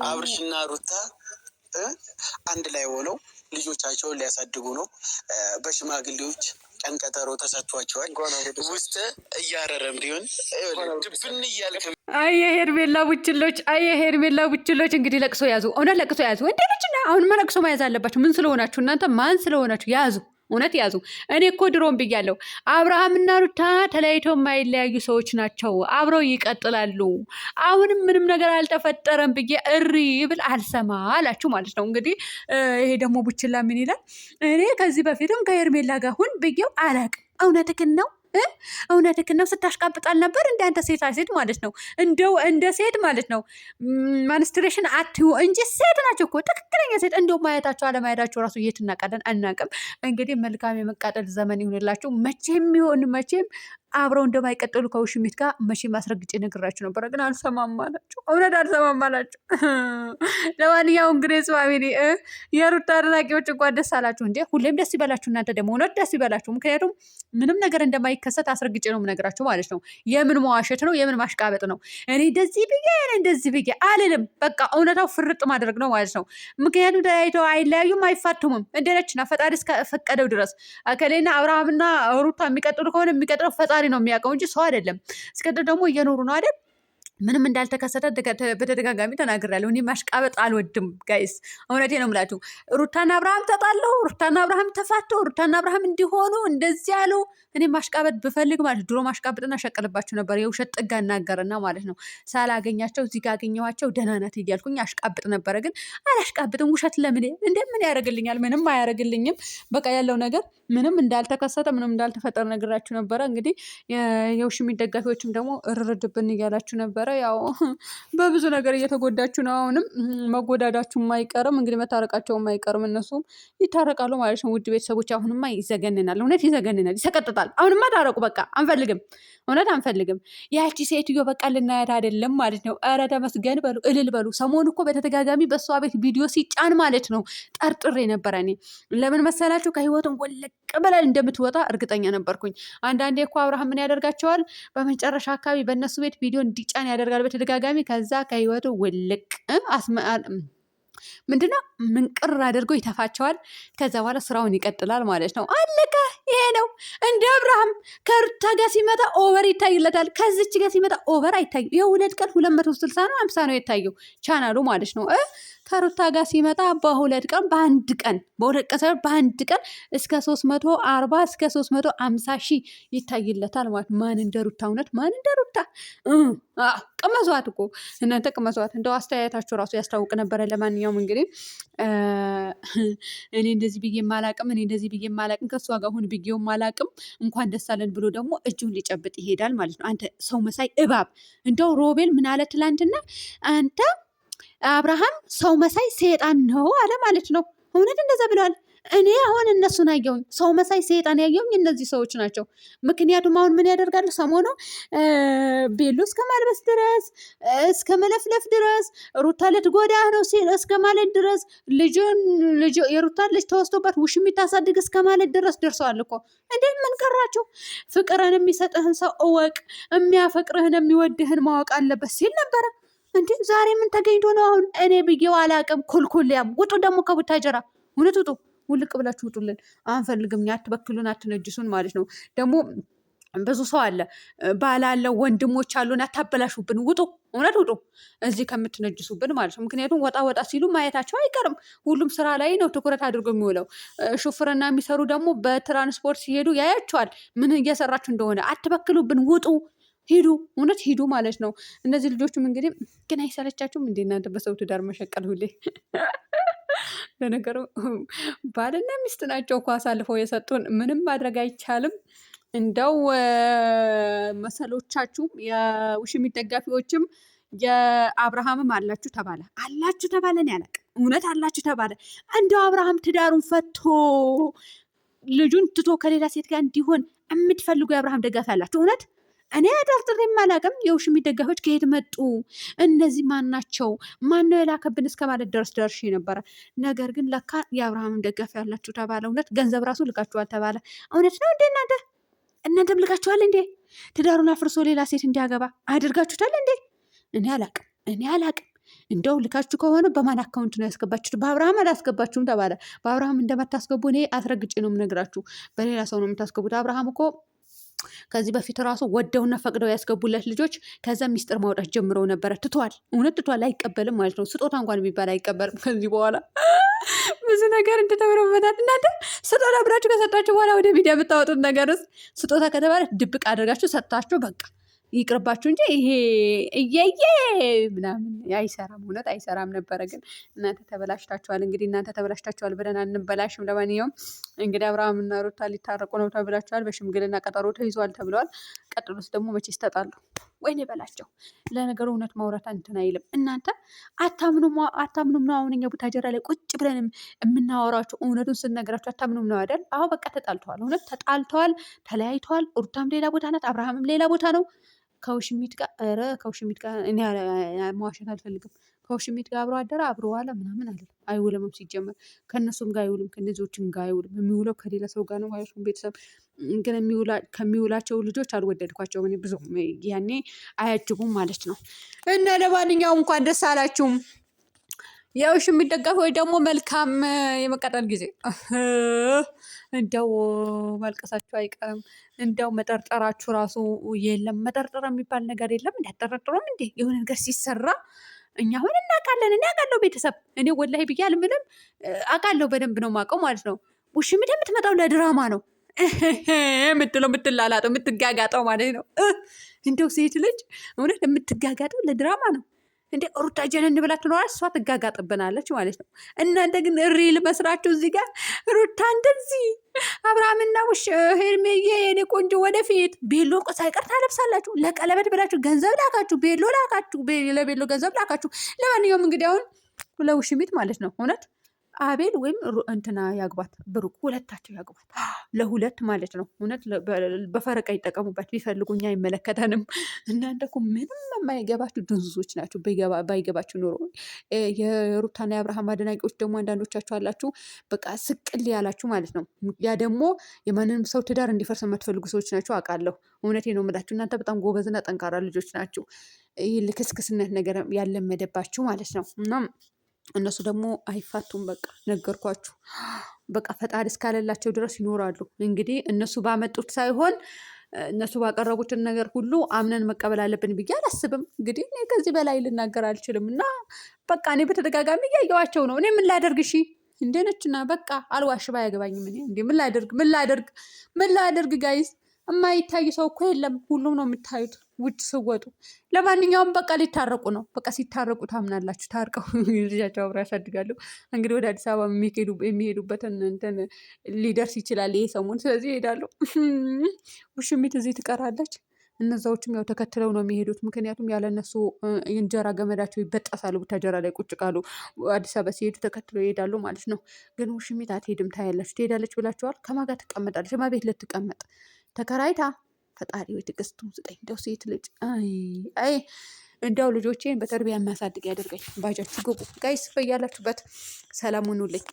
አብርሽና ሩታ አንድ ላይ ሆነው ልጆቻቸውን ሊያሳድጉ ነው። በሽማግሌዎች ቀን ቀጠሮ ተሰጥቷቸዋል። ውስጥ እያረረም ቢሆን ድብን እያልክ ሄርሜላ ቡችሎች እንግዲህ ለቅሶ ያዙ። እውነት ለቅሶ ያዙ። እንዴነችና አሁንማ ለቅሶ መያዝ አለባቸው። ምን ስለሆናችሁ እናንተ? ማን ስለሆናችሁ? ያዙ። እውነት ያዙ። እኔ እኮ ድሮም ብያለሁ፣ አብርሃምና ሩታ ተለያይተው የማይለያዩ ሰዎች ናቸው። አብረው ይቀጥላሉ። አሁንም ምንም ነገር አልተፈጠረም ብዬ እሪ ብል አልሰማ አላችሁ ማለት ነው። እንግዲህ ይሄ ደግሞ ቡችላ ምን ይላል? እኔ ከዚህ በፊትም ከሄርሜላ ጋር ሁን ብዬው አላቅም። እውነትህን ነው እውነትህን ነው። ስታሽቃብጣል ነበር እንደ አንተ ሴት ማለት ነው። እንደው እንደ ሴት ማለት ነው። ማንስትሬሽን አትዩ እንጂ ሴት ናቸው እኮ ትክክለኛ ሴት። እንደው ማየታቸው አለማየታቸው ራሱ የት እናውቃለን? አናውቅም። እንግዲህ መልካም የመቃጠል ዘመን ይሁንላችሁ። መቼም ይሆን መቼም አብረው እንደማይቀጥሉ ከውሽሚት ጋር መቼም አስረግጬ ነግራችሁ ነበረ፣ ግን አልሰማም አላችሁ። እውነት አልሰማም አላችሁ። ለማንኛውም እንግዲህ ፋሚሊ የሩታ አድናቂዎች እንኳን ደስ አላችሁ። እንዴ ሁሌም ደስ ይበላችሁ። እናንተ ደግሞ እውነት ደስ ይበላችሁ። ምክንያቱም ምንም ነገር እንደማይከሰት አስረግጬ ነው የምነግራችሁ ማለት ነው። የምን መዋሸት ነው? የምን ማሽቃበጥ ነው? እኔ እንደዚህ ብዬ አልልም። በቃ እውነታው ፍርጥ ማድረግ ነው ማለት ነው። ምክንያቱም ተለያይተው አይለያዩም፣ አይፋቱምም። እንደነችና ፈጣሪ እስከፈቀደው ድረስ አከሌና አብርሃምና ሩታ የሚቀጥሉ ከሆነ የሚቀጥለው ፈጣሪ ነው የሚያውቀው እንጂ ሰው አይደለም። እስከዚህ ደግሞ እየኖሩ ነው አይደል? ምንም እንዳልተከሰተ በተደጋጋሚ ተናግሬያለሁ። እኔ ማሽቃበጥ አልወድም ጋይስ፣ እውነቴ ነው የምላችሁ። ሩታና አብርሃም ተጣለው፣ ሩታና አብርሃም ተፋተው፣ ሩታና አብርሃም እንዲሆኑ እንደዚህ ያሉ እኔ ማሽቃበጥ ብፈልግ ማለት ድሮ ማሽቃበጥና ሸቀልባችሁ ነበር። የውሸት ጥጋ እናገርና ማለት ነው። ሳላገኛቸው እዚህ ጋር አገኘኋቸው ደህና ናት እያልኩኝ አሽቃብጥ ነበረ። ግን አላሽቃብጥም። ውሸት ለምን እንደምን ያደርግልኛል? ምንም አያደርግልኝም። በቃ ያለው ነገር ምንም እንዳልተከሰተ ምንም እንዳልተፈጠረ ነግራችሁ ነበረ። እንግዲህ የውሽሚት ደጋፊዎችም ደግሞ እርርድብን እያላችሁ ነበረ። ያው በብዙ ነገር እየተጎዳችሁ ነው። አሁንም መጎዳዳችሁ አይቀርም፣ እንግዲህ መታረቃቸው አይቀርም። እነሱም ይታረቃሉ ማለት ነው። ውድ ቤተሰቦች አሁንማ ይዘገንናል፣ እውነት ይዘገንናል፣ ይሰቀጥጣል። አሁንማ ታረቁ፣ በቃ አንፈልግም፣ እውነት አንፈልግም። ያቺ ሴትዮ በቃ ልናያት አይደለም ማለት ነው። ኧረ ተመስገን በሉ፣ እልል በሉ። ሰሞኑ እኮ በተደጋጋሚ በእሷ ቤት ቪዲዮ ሲጫን ማለት ነው ጠርጥሬ ነበረ። እኔ ለምን መሰላችሁ? ከህይወቱን ወለቅ ብለን እንደምትወጣ እርግጠኛ ነበርኩኝ። አንዳንዴ እኮ አብርሃም ምን ያደርጋቸዋል? በመጨረሻ አካባቢ በእነሱ ቤት ቪዲዮ እንዲጫን ያደርጋል በተደጋጋሚ። ከዛ ከህይወቱ ውልቅ ምንድነው ምንቅር አድርጎ ይተፋቸዋል። ከዛ በኋላ ስራውን ይቀጥላል ማለት ነው። አለቀ። ይሄ ነው። እንደ አብርሃም ከሩታ ጋር ሲመጣ ኦቨር ይታይለታል፣ ከዚች ጋር ሲመጣ ኦቨር አይታይም። የሁለት ቀን 260 ነው 50 ነው የታየው ቻናሉ ማለት ነው። ከሩታ ጋር ሲመጣ በሁለት ቀን በአንድ ቀን እስከ 340 እስከ 350 ሺህ ይታይለታል ማለት። ማን እንደ ሩታ? እውነት ማን እንደ ሩታ? ቅመሷት እኮ እናንተ ቅመሷት። እንደው አስተያየታችሁ ራሱ ያስታውቅ ነበረ። ለማንኛውም እንግዲህ እኔ እንደዚህ ብዬ ማላቅም ከእሷ ጋር ሁን ብዬው ማላቅም። እንኳን ደስ አለን ብሎ ደግሞ እጁን ሊጨብጥ ይሄዳል ማለት ነው። አንተ ሰው መሳይ እባብ። እንደው ሮቤል ምን አለ ትላንትና? አንተ አብርሃም ሰው መሳይ ሴጣን ነው አለ ማለት ነው። እውነት እንደዛ ብለዋል። እኔ አሁን እነሱን አየሁኝ፣ ሰው መሳይ ሴጣን ያየሁኝ እነዚህ ሰዎች ናቸው። ምክንያቱም አሁን ምን ያደርጋሉ? ሰሞኑ ቤሎ እስከ ማልበስ ድረስ እስከ መለፍለፍ ድረስ ሩታ ልትጎዳ ነው ሲል እስከ ማለት ድረስ የሩታ ልጅ ተወስቶባት ውሽሚት ታሳድግ እስከ ማለት ድረስ ደርሰዋል እኮ። እንዴ ምን ቀራችሁ? ፍቅርን የሚሰጥህን ሰው እወቅ፣ የሚያፈቅርህን የሚወድህን ማወቅ አለበት ሲል ነበረ። እንዴ ዛሬ ምን ተገኝቶ ነው? አሁን እኔ ብዬው አላቅም። ኩልኩልያም ውጡ፣ ደግሞ ከቡታጀራ እውነት ውጡ፣ ውልቅ ብላችሁ ውጡልን። አንፈልግም፣ አትበክሉን፣ አትነጅሱን ማለት ነው። ደግሞ ብዙ ሰው አለ፣ ባላለው ወንድሞች አሉን፣ አታበላሹብን። ውጡ፣ እውነት ውጡ፣ እዚህ ከምትነጅሱብን ማለት ነው። ምክንያቱም ወጣ ሲሉ ማየታቸው አይቀርም። ሁሉም ስራ ላይ ነው ትኩረት አድርጎ የሚውለው። ሹፍርና የሚሰሩ ደግሞ በትራንስፖርት ሲሄዱ ያያቸዋል ምን እየሰራችሁ እንደሆነ። አትበክሉብን፣ ውጡ፣ ሂዱ፣ እውነት ሂዱ ማለት ነው። እነዚህ ልጆችም እንግዲህ ግን አይሰለቻችሁም እንዴ እናንተ በሰው ትዳር መሸቀል ሁሌ? ለነገሩ ባልና ሚስት ናቸው እኮ አሳልፈው የሰጡን። ምንም ማድረግ አይቻልም። እንደው መሰሎቻችሁም የውሽሚት ደጋፊዎችም የአብርሃምም አላችሁ ተባለ እኔ አላቅም። እውነት አላችሁ ተባለ። እንደው አብርሃም ትዳሩን ፈቶ ልጁን ትቶ ከሌላ ሴት ጋር እንዲሆን የምትፈልጉ የአብርሃም ደጋፊ አላችሁ እውነት? እኔ ጠርጥሬ የማላቅም። የውሽሚት ደጋፊዎች ከየት መጡ? እነዚህ ማን ናቸው? ማነው የላከብን እስከ ማለት ደርሼ ነበረ። ነገር ግን ለካ የአብርሃምም ደጋፊ ያላችሁ ተባለ። እውነት ገንዘብ ራሱ ልካችኋል ተባለ። እውነት ነው እንዴ? እናንተም ልካችኋል እንዴ? ትዳሩን አፍርሶ ሌላ ሴት እንዲያገባ አድርጋችሁታል እንዴ? እኔ አላቅም። እንደው ልካችሁ ከሆነ በማን አካውንት ነው ያስገባችሁት? በአብርሃም አላስገባችሁም ተባለ። በአብርሃም እንደማታስገቡ እኔ አስረግጬ ነው የምነግራችሁ። በሌላ ሰው ነው የምታስገቡት። አብርሃም እኮ ከዚህ በፊት ራሱ ወደውና ፈቅደው ያስገቡለት ልጆች ከዛ ሚስጥር ማውጣት ጀምረው ነበረ። ትቷል፣ እውነት ትቷል። አይቀበልም ማለት ነው። ስጦታ እንኳን የሚባል አይቀበልም ከዚህ በኋላ ብዙ ነገር እንደተብረበታል። እናንተ ስጦታ ብላችሁ ከሰጣችሁ በኋላ ወደ ሚዲያ የምታወጡት ነገርስ ስጦታ ከተባለ ድብቅ አድርጋችሁ ሰጥታችሁ በቃ ይቅርባችሁ እንጂ ይሄ እየየ ምናምን አይሰራም። እውነት አይሰራም ነበረ። ግን እናንተ ተበላሽታችኋል። እንግዲህ እናንተ ተበላሽታችኋል ብለን አንበላሽም። ለማንኛውም እንግዲህ አብርሃምና ሩታ ሊታረቁ ነው ተብላችኋል። በሽምግልና ቀጠሮ ተይዟል ተብለዋል። ቀጥሎስ ደግሞ መቼስ ተጣሉ? ወይኔ በላቸው። ለነገሩ እውነት ማውራት እንትን አይልም። እናንተ አታምኑም ነው። አሁን እኛ ቡታጀራ ላይ ቁጭ ብለን የምናወራቸው እውነቱን ስንነግራቸው አታምኑም ነው አይደል? አዎ በቃ ተጣልተዋል። እውነት ተጣልተዋል፣ ተለያይተዋል። ሩታም ሌላ ቦታ ናት፣ አብርሃምም ሌላ ቦታ ነው። ከውሽሚት ጋር ከውሽሚት ጋር እኔ መዋሸት አልፈልግም። ከውሽሚት ጋር አብሮ አደረ አብሮ ዋለ ምናምን አለ አይውልምም። ሲጀመር ከእነሱም ጋር አይውልም፣ ከእነዚዎችም ጋር አይውልም። የሚውለው ከሌላ ሰው ጋር ነው ማለት ነው። ቤተሰብ ግን ከሚውላቸው ልጆች አልወደድኳቸውም። እኔ ብዙ ያኔ አያጅቡም ማለት ነው። እና ለማንኛውም እንኳን ደስ አላችሁም። የውሽሚት ደጋፊዎች ደግሞ መልካም የመቀጠል ጊዜ። እንደው መልቀሳችሁ አይቀርም። እንደው መጠርጠራችሁ ራሱ የለም። መጠርጠር የሚባል ነገር የለም። እንዳጠረጥሩም እንዴ የሆነ ነገር ሲሰራ እኛ አሁን እናውቃለን። እኔ አውቃለሁ ቤተሰብ፣ እኔ ወላሂ ብዬ አልምልም፣ አውቃለሁ፣ በደንብ ነው የማውቀው ማለት ነው። ውሽሚት የምትመጣው ለድራማ ነው የምትለው፣ የምትላላጠው፣ የምትጋጋጠው ማለት ነው። እንደው ሴት ልጅ እውነት የምትጋጋጠው ለድራማ ነው እንዴ? ሩታ ጀነን ብላ ትኖራለች፣ እሷ ትጋጋጥብናለች ማለት ነው። እናንተ ግን ሪል መስራችሁ እዚህ ጋር ሩታ እንደዚህ አብርሃምና ሄርሜዬ የኔ ቆንጆ ወደፊት ቤሎ ሳይቀር ታለብሳላችሁ። ለቀለበት ብላችሁ ገንዘብ ላካችሁ፣ ቤሎ ላካችሁ፣ ለቤሎ ገንዘብ ላካችሁ። ለማንኛውም እንግዲህ አሁን ለውሽሚት ማለት ነው እውነት አቤል ወይም እንትና ያግባት፣ ብሩክ ሁለታቸው ያግባት፣ ለሁለት ማለት ነው። እውነት በፈረቃ ይጠቀሙበት ቢፈልጉ፣ እኛ አይመለከተንም። እናንተ እኮ ምንም የማይገባችሁ ድንዙዞች ናችሁ። ባይገባችሁ ኖሮ የሩታና የአብርሃም አደናቂዎች ደግሞ አንዳንዶቻችሁ አላችሁ፣ በቃ ስቅል ያላችሁ ማለት ነው። ያ ደግሞ የማንንም ሰው ትዳር እንዲፈርስ የማትፈልጉ ሰዎች ናቸው፣ አውቃለሁ። እውነቴ ነው የምላችሁ። እናንተ በጣም ጎበዝና ጠንካራ ልጆች ናችሁ። ይህ ልክስክስነት ነገር ያለመደባችሁ ማለት ነው። እና እነሱ ደግሞ አይፋቱም። በቃ ነገርኳችሁ። በቃ ፈጣሪ እስካለላቸው ድረስ ይኖራሉ። እንግዲህ እነሱ ባመጡት ሳይሆን እነሱ ባቀረቡትን ነገር ሁሉ አምነን መቀበል አለብን ብዬ አላስብም። እንግዲህ እኔ ከዚህ በላይ ልናገር አልችልም። እና በቃ እኔ በተደጋጋሚ እያየኋቸው ነው። እኔ ምን ላደርግ? እሺ እንደነችና በቃ አልዋሽም፣ አያገባኝም። እኔ እንዴ ምን ላደርግ ጋይስ? የማይታይ ሰው እኮ የለም። ሁሉም ነው የምታዩት ውጭ ስወጡ። ለማንኛውም በቃ ሊታረቁ ነው። በቃ ሲታረቁ ታምናላችሁ። ታርቀው ልጃቸው አብረው ያሳድጋሉ። እንግዲህ ወደ አዲስ አበባ የሚሄዱበትን እንትን ሊደርስ ይችላል ይሄ ሰሞን። ስለዚህ ይሄዳሉ። ውሽሚት እዚህ ትቀራለች። እነዛዎችም ያው ተከትለው ነው የሚሄዱት። ምክንያቱም ያለ እነሱ የእንጀራ ገመዳቸው ይበጠሳሉ። ቡታጀራ ላይ ቁጭ ካሉ አዲስ አበባ ሲሄዱ ተከትለው ይሄዳሉ ማለት ነው። ግን ውሽሚት አትሄድም። ታያለች። ትሄዳለች ብላችኋል። ከማን ጋር ትቀመጣለች? ቤት ልትቀመጥ ተከራይታ። ፈጣሪ ወይ ትዕግስቱን ስጠኝ። እንደው ሴት ልጅ አይ እንደው ልጆቼን በተርቢያ የሚያሳድግ ያደርገኝ። ባጃችሁ ግቡ ጋይስ፣ በያላችሁበት ሰላም ሁኑልኝ።